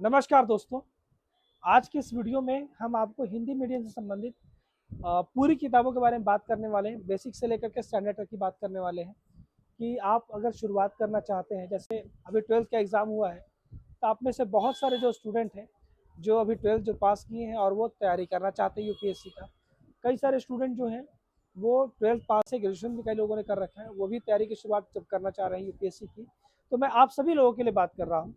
नमस्कार दोस्तों। आज के इस वीडियो में हम आपको हिंदी मीडियम से संबंधित पूरी किताबों के बारे में बात करने वाले हैं। बेसिक से लेकर के स्टैंडर्ड तक की बात करने वाले हैं कि आप अगर शुरुआत करना चाहते हैं, जैसे अभी 12th का एग्ज़ाम हुआ है, तो आप में से बहुत सारे जो स्टूडेंट हैं, जो अभी 12th जो पास किए हैं और वो तैयारी करना चाहते हैं यूपीएससी का। कई सारे स्टूडेंट जो हैं, वो 12th पास है, ग्रेजुएशन भी कई लोगों ने कर रखा है, वो भी तैयारी की शुरुआत जब करना चाह रहे हैं यूपीएससी की। तो मैं आप सभी लोगों के लिए बात कर रहा हूँ।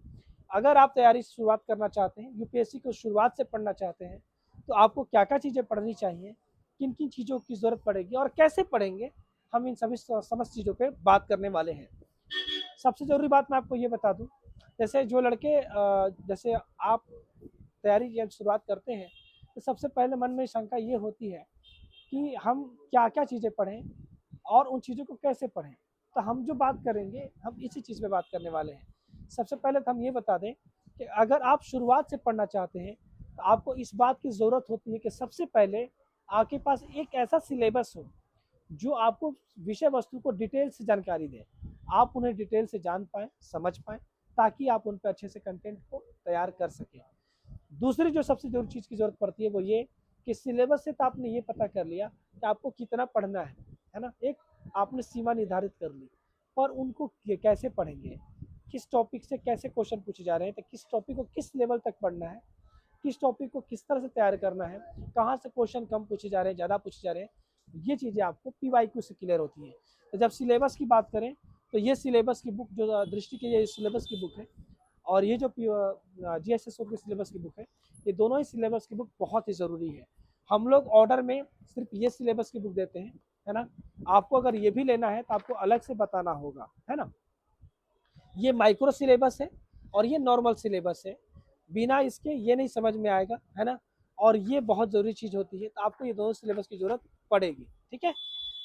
अगर आप तैयारी की शुरुआत करना चाहते हैं, यूपीएससी को शुरुआत से पढ़ना चाहते हैं, तो आपको क्या-क्या चीज़ें पढ़नी चाहिए, किन-किन चीज़ों की ज़रूरत पड़ेगी और कैसे पढ़ेंगे, हम इन सभी समस्त चीज़ों पे बात करने वाले हैं। सबसे ज़रूरी बात मैं आपको ये बता दूँ, जैसे जो लड़के जैसे आप तैयारी की जब शुरुआत करते हैं, तो सबसे पहले मन में शंका ये होती है कि हम क्या-क्या चीज़ें पढ़ें और उन चीज़ों को कैसे पढ़ें। तो हम जो बात करेंगे, हम इसी चीज़ पे बात करने वाले हैं। सबसे पहले तो हम ये बता दें कि अगर आप शुरुआत से पढ़ना चाहते हैं, तो आपको इस बात की ज़रूरत होती है कि सबसे पहले आपके पास एक ऐसा सिलेबस हो, जो आपको विषय वस्तु को डिटेल से जानकारी दे। आप उन्हें डिटेल से जान पाएँ, समझ पाएँ, ताकि आप उन पे अच्छे से कंटेंट को तैयार कर सकें। दूसरी जो सबसे ज़रूरी चीज़ की ज़रूरत पड़ती है वो ये कि सिलेबस से तो आपने ये पता कर लिया कि आपको कितना पढ़ना है ना? एक आपने सीमा निर्धारित कर ली, पर उनको कैसे पढ़ेंगे, किस टॉपिक से कैसे क्वेश्चन पूछे जा रहे हैं, तो किस टॉपिक को किस लेवल तक पढ़ना है, किस टॉपिक को किस तरह से तैयार करना है, कहाँ से क्वेश्चन कम पूछे जा रहे हैं, ज़्यादा पूछे जा रहे हैं, ये चीज़ें आपको पीवाईक्यू से क्लियर होती है। तो जब सिलेबस की बात करें, तो ये सिलेबस की बुक जो दृष्टि की ये सिलेबस की बुक है, और ये जो जीएसएसओ की सिलेबस की बुक है, ये दोनों ही सिलेबस की बुक बहुत ही ज़रूरी है। हम लोग ऑर्डर में सिर्फ ये सिलेबस की बुक देते हैं, है ना? आपको अगर ये भी लेना है तो आपको अलग से बताना होगा, है ना? ये माइक्रो सिलेबस है और ये नॉर्मल सिलेबस है। बिना इसके ये नहीं समझ में आएगा, है ना? और ये बहुत ज़रूरी चीज़ होती है, तो आपको ये दोनों सिलेबस की ज़रूरत पड़ेगी, ठीक है?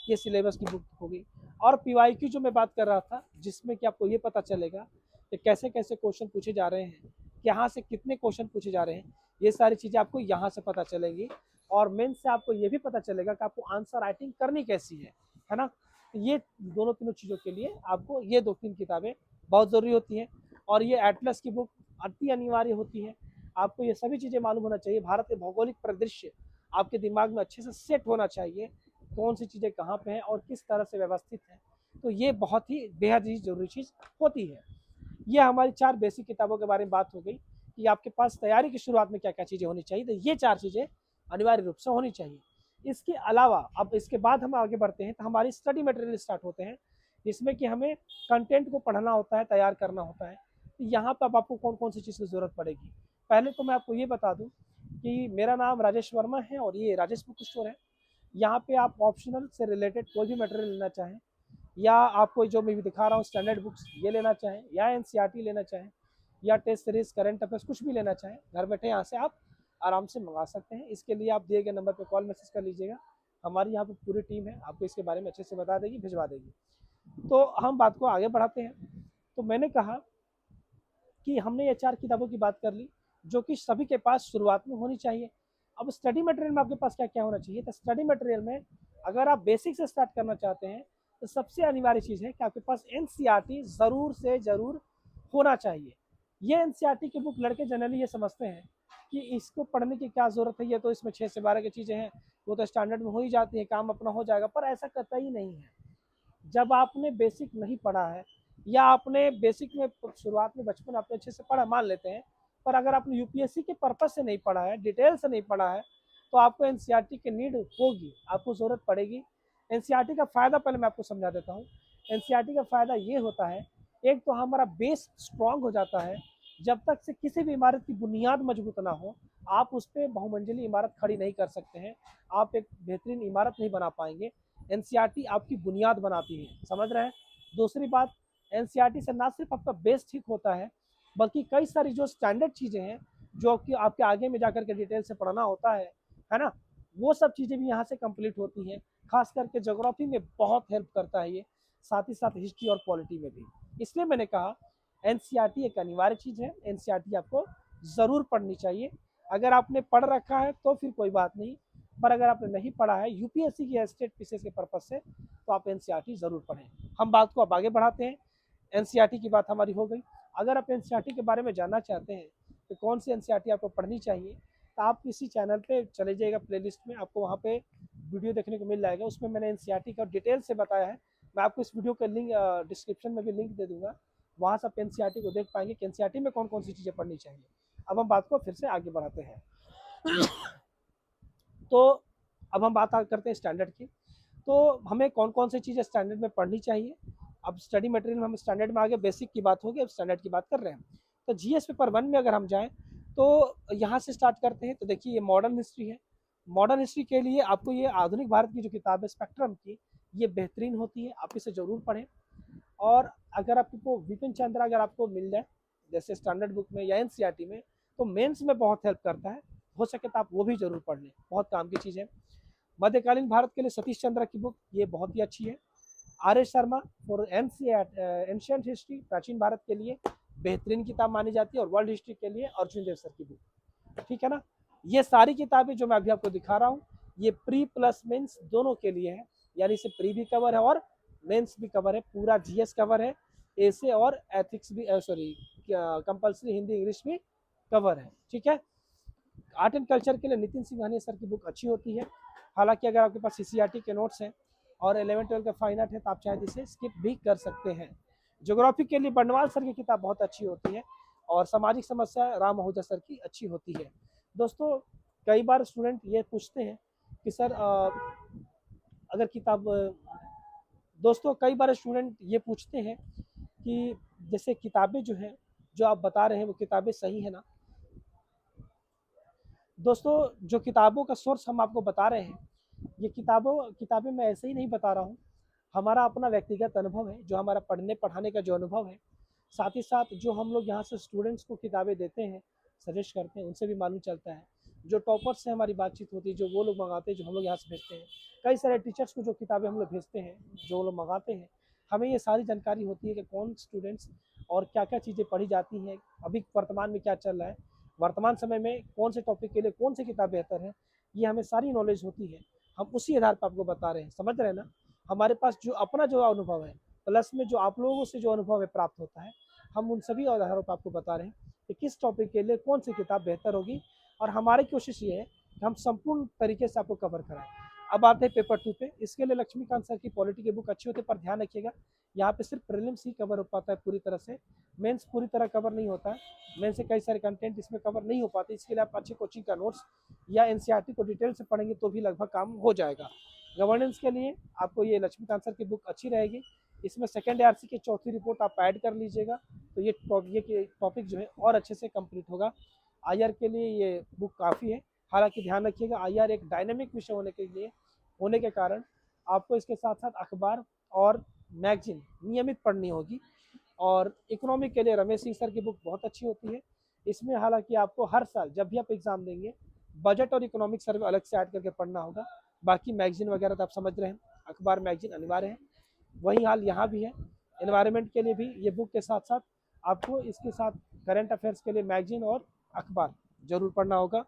ये सिलेबस की बुक होगी। और पीवाईक्यू जो मैं बात कर रहा था, जिसमें कि आपको ये पता चलेगा कि कैसे-कैसे क्वेश्चन पूछे जा रहे हैं, यहाँ से कितने क्वेश्चन पूछे जा रहे हैं, ये सारी चीज़ें आपको यहाँ से पता चलेंगी। और मेन से आपको ये भी पता चलेगा कि आपको आंसर राइटिंग करनी कैसी है ना? ये दोनों तीनों चीज़ों के लिए आपको ये 2-3 किताबें बहुत ज़रूरी होती हैं। और ये एटलस की बुक अति अनिवार्य होती है। आपको ये सभी चीज़ें मालूम होना चाहिए। भारत के भौगोलिक परिदृश्य आपके दिमाग में अच्छे से सेट होना चाहिए, कौन सी चीज़ें कहाँ पे हैं और किस तरह से व्यवस्थित हैं। तो ये बहुत ही बेहद ही ज़रूरी चीज़ होती है। ये हमारी 4 बेसिक किताबों के बारे में बात हो गई कि आपके पास तैयारी की शुरुआत में क्या-क्या चीज़ें होनी चाहिए। तो ये 4 चीज़ें अनिवार्य रूप से होनी चाहिए। इसके अलावा अब इसके बाद हम आगे बढ़ते हैं, तो हमारी स्टडी मटेरियल स्टार्ट होते हैं, जिसमें कि हमें कंटेंट को पढ़ना होता है, तैयार करना होता है। तो यहाँ पे अब आपको कौन-कौन सी चीज़ की ज़रूरत पड़ेगी। पहले तो मैं आपको ये बता दूँ कि मेरा नाम राजेश वर्मा है और ये राजेश बुक स्टोर है। यहाँ पे आप ऑप्शनल से रिलेटेड कोई भी मटेरियल लेना चाहें, या आपको जो मैं भी दिखा रहा हूँ स्टैंडर्ड बुक्स ये लेना चाहें, या एनसीईआरटी लेना चाहें, या टेस्ट सीरीज, करंट अफेयर्स, कुछ भी लेना चाहें, घर बैठे यहाँ से आप आराम से मंगा सकते हैं। इसके लिए आप दिए गए नंबर पर कॉल मैसेज कर लीजिएगा। हमारी यहाँ पे पूरी टीम है, आपको इसके बारे में अच्छे से बता देगी, भिजवा देगी। तो हम बात को आगे बढ़ाते हैं। तो मैंने कहा कि हमने ये 4 किताबों की बात कर ली, जो कि सभी के पास शुरुआत में होनी चाहिए। अब स्टडी मटेरियल में आपके पास क्या-क्या होना चाहिए? तो स्टडी मटेरियल में अगर आप बेसिक से स्टार्ट करना चाहते हैं, तो सबसे अनिवार्य चीज़ है कि आपके पास एनसीईआरटी ज़रूर से ज़रूर होना चाहिए। ये एनसीईआरटी की बुक लड़के जनरली ये समझते हैं कि इसको पढ़ने की क्या ज़रूरत है, ये तो इसमें 6 से 12 की चीज़ें हैं, वो तो स्टैंडर्ड में हो ही जाती है, काम अपना हो जाएगा, पर ऐसा कतई नहीं है। जब आपने बेसिक नहीं पढ़ा है, या आपने बेसिक में शुरुआत में बचपन आपने अच्छे से पढ़ा मान लेते हैं, पर अगर आपने यूपीएससी के पर्पज़ से नहीं पढ़ा है, डिटेल से नहीं पढ़ा है, तो आपको एनसीईआरटी की नीड होगी, आपको ज़रूरत पड़ेगी। एनसीईआरटी का फ़ायदा पहले मैं आपको समझा देता हूँ। एनसीईआरटी का फ़ायदा ये होता है, एक तो हमारा बेस स्ट्रॉन्ग हो जाता है। जब तक से किसी भी इमारत की बुनियाद मजबूत ना हो, आप उस पे बहुमंजिली इमारत खड़ी नहीं कर सकते हैं, आप एक बेहतरीन इमारत नहीं बना पाएँगे। एनसीईआरटी आपकी बुनियाद बनाती है, समझ रहे हैं? दूसरी बात, एनसीईआरटी से ना सिर्फ आपका बेस ठीक होता है, बल्कि कई सारी जो स्टैंडर्ड चीज़ें हैं, जो कि आपके आगे में जाकर के डिटेल से पढ़ना होता है ना? वो सब चीज़ें भी यहाँ से कंप्लीट होती हैं। खास करके ज्योग्राफी में बहुत हेल्प करता है ये, साथ ही साथ हिस्ट्री और पॉलिटी में भी। इसलिए मैंने कहा एनसीईआरटी एक अनिवार्य चीज़ है, एनसीईआरटी आपको ज़रूर पढ़नी चाहिए। अगर आपने पढ़ रखा है तो फिर कोई बात नहीं, पर अगर आपने नहीं पढ़ा है यूपीएससी की स्टेट पीसीएस के पर्पज़ से, तो आप एनसीईआरटी ज़रूर पढ़ें। हम बात को अब आगे बढ़ाते हैं। एनसीईआरटी की बात हमारी हो गई। अगर आप एनसीईआरटी के बारे में जानना चाहते हैं, कि कौन सी एनसीईआरटी आपको पढ़नी चाहिए, तो आप इसी चैनल पे चले जाइएगा, प्लेलिस्ट में आपको वहाँ पे वीडियो देखने को मिल जाएगा। उसमें मैंने एनसीईआरटी का डिटेल से बताया है। मैं आपको इस वीडियो का लिंक डिस्क्रिप्शन में भी लिंक दे दूँगा, वहाँ से आप एनसीईआरटी को देख पाएंगे कि एनसीईआरटी में कौन कौन सी चीज़ें पढ़नी चाहिए। अब हम बात को फिर से आगे बढ़ाते हैं। तो अब हम बात करते हैं स्टैंडर्ड की। तो हमें कौन कौन सी चीज़ें स्टैंडर्ड में पढ़नी चाहिए। अब स्टडी मटेरियल में हम स्टैंडर्ड में आगे बेसिक की बात होगी, अब स्टैंडर्ड की बात कर रहे हैं। तो जीएस पेपर 1 में अगर हम जाएँ तो यहाँ से स्टार्ट करते हैं। तो देखिए ये मॉडर्न हिस्ट्री है। मॉडर्न हिस्ट्री के लिए आपको ये आधुनिक भारत की जो किताब है स्पेक्ट्रम की, ये बेहतरीन होती है, आप इसे ज़रूर पढ़ें। और अगर आपको विपिन चंद्रा अगर आपको मिल जाए जैसे स्टैंडर्ड बुक में या एनसीईआरटी में, तो मेंस में बहुत हेल्प करता है। हो सके तो आप वो भी जरूर पढ़ लें, बहुत काम की चीज़ है। मध्यकालीन भारत के लिए सतीश चंद्र की बुक ये बहुत ही अच्छी है। R S Sharma for ancient history, प्राचीन भारत के लिए बेहतरीन किताब मानी जाती है। और वर्ल्ड हिस्ट्री के लिए अर्जुन देव सर की बुक, ठीक है ना। ये सारी किताबें जो मैं अभी आपको दिखा रहा हूँ, ये प्री प्लस मेंस दोनों के लिए है, यानी इसे प्री भी कवर है और मेंस भी कवर है, पूरा जीएस कवर है, ऐसे और एथिक्स भी सॉरी कंपलसरी हिंदी इंग्लिश भी कवर है, ठीक है। आर्ट एंड कल्चर के लिए नितिन सिंघानिया सर की बुक अच्छी होती है। हालांकि अगर आपके पास सीसीईआरटी के नोट्स हैं और 11-12 का फाइन आर्ट है तो आप चाहे इसे स्किप भी कर सकते हैं। ज्योग्राफी के लिए बंडवाल सर की किताब बहुत अच्छी होती है और सामाजिक समस्या राम आहूजा सर की अच्छी होती है। दोस्तों कई बार स्टूडेंट ये पूछते हैं कि सर अगर किताब दोस्तों कई बार स्टूडेंट ये पूछते हैं कि जैसे किताबें जो हैं जो आप बता रहे हैं वो किताबें सही है ना। दोस्तों जो किताबों का सोर्स हम आपको बता रहे हैं, ये किताबें मैं ऐसे ही नहीं बता रहा हूँ, हमारा अपना व्यक्तिगत अनुभव है, जो हमारा पढ़ने पढ़ाने का जो अनुभव है। साथ ही साथ जो हम लोग यहाँ से स्टूडेंट्स को किताबें देते हैं, सजेस्ट करते हैं, उनसे भी मालूम चलता है। जो टॉपर्स से हमारी बातचीत होती है, जो वो लोग मंगाते हैं, जो हम लोग यहाँ से भेजते हैं, कई सारे टीचर्स को जो किताबें हम लोग भेजते हैं, जो लोग मंगाते हैं, हमें ये सारी जानकारी होती है कि कौन स्टूडेंट्स और क्या क्या चीज़ें पढ़ी जाती हैं, अभी वर्तमान में क्या चल रहा है, वर्तमान समय में कौन से टॉपिक के लिए कौन सी किताब बेहतर है, ये हमें सारी नॉलेज होती है। हम उसी आधार पर आपको बता रहे हैं, समझ रहे हैं ना। हमारे पास जो अपना जो अनुभव है, प्लस में जो आप लोगों से जो अनुभव है प्राप्त होता है, हम उन सभी आधारों पर आपको बता रहे हैं कि किस टॉपिक के लिए कौन सी किताब बेहतर होगी। और हमारी कोशिश ये है कि हम संपूर्ण तरीके से आपको कवर कराएं। अब आते हैं पेपर 2 पे। इसके लिए लक्ष्मीकांत सर की पॉलिटी की बुक अच्छी होती है, पर ध्यान रखिएगा यहाँ पे सिर्फ प्रीलिम्स ही कवर हो पाता है पूरी तरह से, मेंस पूरी तरह कवर नहीं होता है। मेंस से कई सारे कंटेंट इसमें कवर नहीं हो पाते, इसके लिए आप अच्छे कोचिंग का नोट्स या एनसीईआरटी को डिटेल से पढ़ेंगे तो भी लगभग काम हो जाएगा। गवर्नेंस के लिए आपको ये लक्ष्मीकांत सर की बुक अच्छी रहेगी। इसमें सेकेंड ARC की चौथी रिपोर्ट आप ऐड कर लीजिएगा, तो ये टॉपिक जो है और अच्छे से कंप्लीट होगा। IR के लिए ये बुक काफ़ी है। हालांकि ध्यान रखिएगा IR एक डायनेमिक विषय होने के कारण आपको इसके साथ साथ अखबार और मैगजीन नियमित पढ़नी होगी। और इकोनॉमिक के लिए रमेश सिंह सर की बुक बहुत अच्छी होती है। इसमें हालांकि आपको हर साल जब भी आप एग्ज़ाम देंगे, बजट और इकोनॉमिक सर्वे अलग से ऐड करके पढ़ना होगा। बाकी मैगजीन वगैरह तो आप समझ रहे हैं, अखबार मैगजीन अनिवार्य है। वही हाल यहाँ भी है। एनवायरनमेंट के लिए भी ये बुक के साथ साथ आपको इसके साथ करंट अफेयर्स के लिए मैगजीन और अखबार जरूर पढ़ना होगा।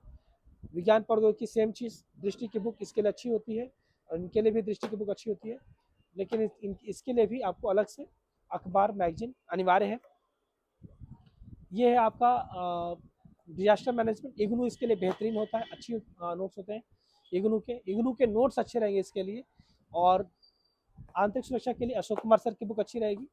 विज्ञान प्रौद्योगिकी सेम चीज़, दृष्टि की बुक इसके लिए अच्छी होती है, और इनके लिए भी दृष्टि की बुक अच्छी होती है, लेकिन इसके लिए भी आपको अलग से अखबार मैगजीन अनिवार्य है। ये है आपका डिजास्टर मैनेजमेंट, इग्नू इसके लिए बेहतरीन होता है, अच्छी नोट्स होते हैं इग्नू के नोट्स अच्छे रहेंगे इसके लिए। और आंतरिक सुरक्षा के लिए अशोक कुमार सर की बुक अच्छी रहेगी।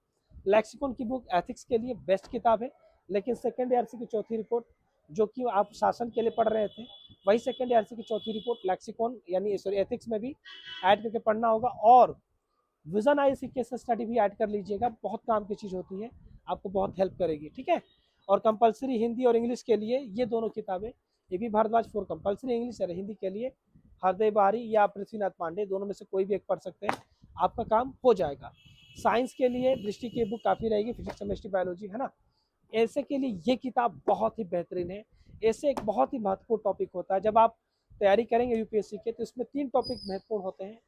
लैक्सिकॉन की बुक एथिक्स के लिए बेस्ट किताब है, लेकिन सेकेंड ARC की चौथी रिपोर्ट जो कि आप शासन के लिए पढ़ रहे थे, वही सेकेंड ARC की चौथी रिपोर्ट लैक्सिकॉन यानी सॉरी एथिक्स में भी ऐड करके पढ़ना होगा। और विजन आईसी केस स्टडी भी ऐड कर लीजिएगा, बहुत काम की चीज़ होती है, आपको बहुत हेल्प करेगी, ठीक है। और कंपलसरी हिंदी और इंग्लिश के लिए ये दोनों किताबें, AB Bhardwaj for compulsory English और हिंदी के लिए हरदेव बारी या पृथ्वीनाथ पांडे, दोनों में से कोई भी एक पढ़ सकते हैं, आपका काम हो जाएगा। साइंस के लिए दृष्टि की बुक काफ़ी रहेगी, फिजिक्स केमिस्ट्री बायोलॉजी, है ना। ऐसे के लिए ये किताब बहुत ही बेहतरीन है। ऐसे एक बहुत ही महत्वपूर्ण टॉपिक होता है, जब आप तैयारी करेंगे यूपीएससी के तो इसमें 3 टॉपिक महत्वपूर्ण होते हैं,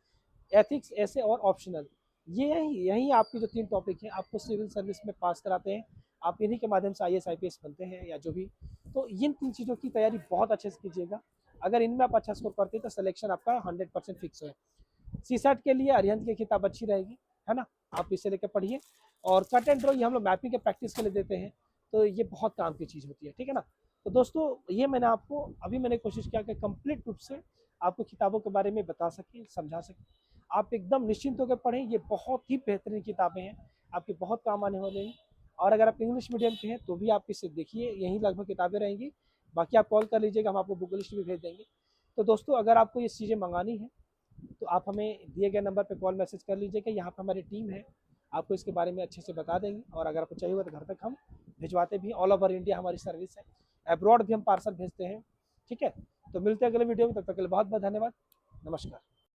एथिक्स, ऐसे और ऑप्शनल। यही आपकी जो 3 टॉपिक हैं आपको सिविल सर्विस में पास कराते हैं, आप इन्हीं के माध्यम से IAS IPS बनते हैं या जो भी। तो इन 3 चीज़ों की तैयारी बहुत अच्छे से कीजिएगा। अगर इनमें आप अच्छा स्कोर करते हैं तो सिलेक्शन आपका 100% फिक्स है। CSAT के लिए अरिहंत की किताब अच्छी रहेगी, है ना, आप इसे लेकर पढ़िए। और कट एंड ड्रॉ ये हम लोग मैपिंग के प्रैक्टिस के लिए देते हैं, तो ये बहुत काम की चीज़ होती है, ठीक है ना। तो दोस्तों ये मैंने कोशिश किया कि कंप्लीट रूप से आपको किताबों के बारे में बता सके, समझा सके। आप एकदम निश्चिंत होकर पढ़ें, ये बहुत ही बेहतरीन किताबें हैं, आपके बहुत काम आने वाले हैं। और अगर आप इंग्लिश मीडियम के हैं तो भी आप इसे देखिए, यहीं लगभग किताबें रहेंगी। बाकी आप कॉल कर लीजिएगा, हम आपको बुक लिस्ट भी भेज देंगे। तो दोस्तों अगर आपको ये चीज़ें मंगानी है तो आप हमें दिए गए नंबर पे कॉल मैसेज कर लीजिएगा, यहाँ पे हमारी टीम है, आपको इसके बारे में अच्छे से बता देंगे। और अगर आपको चाहिए होगा तो घर तक हम भिजवाते भी हैं, ऑल ओवर इंडिया हमारी सर्विस है, अब्रॉड भी हम पार्सल भेजते हैं। ठीक है, तो मिलते हैं अगले वीडियो में, तब तक के लिए बहुत बहुत धन्यवाद। नमस्कार।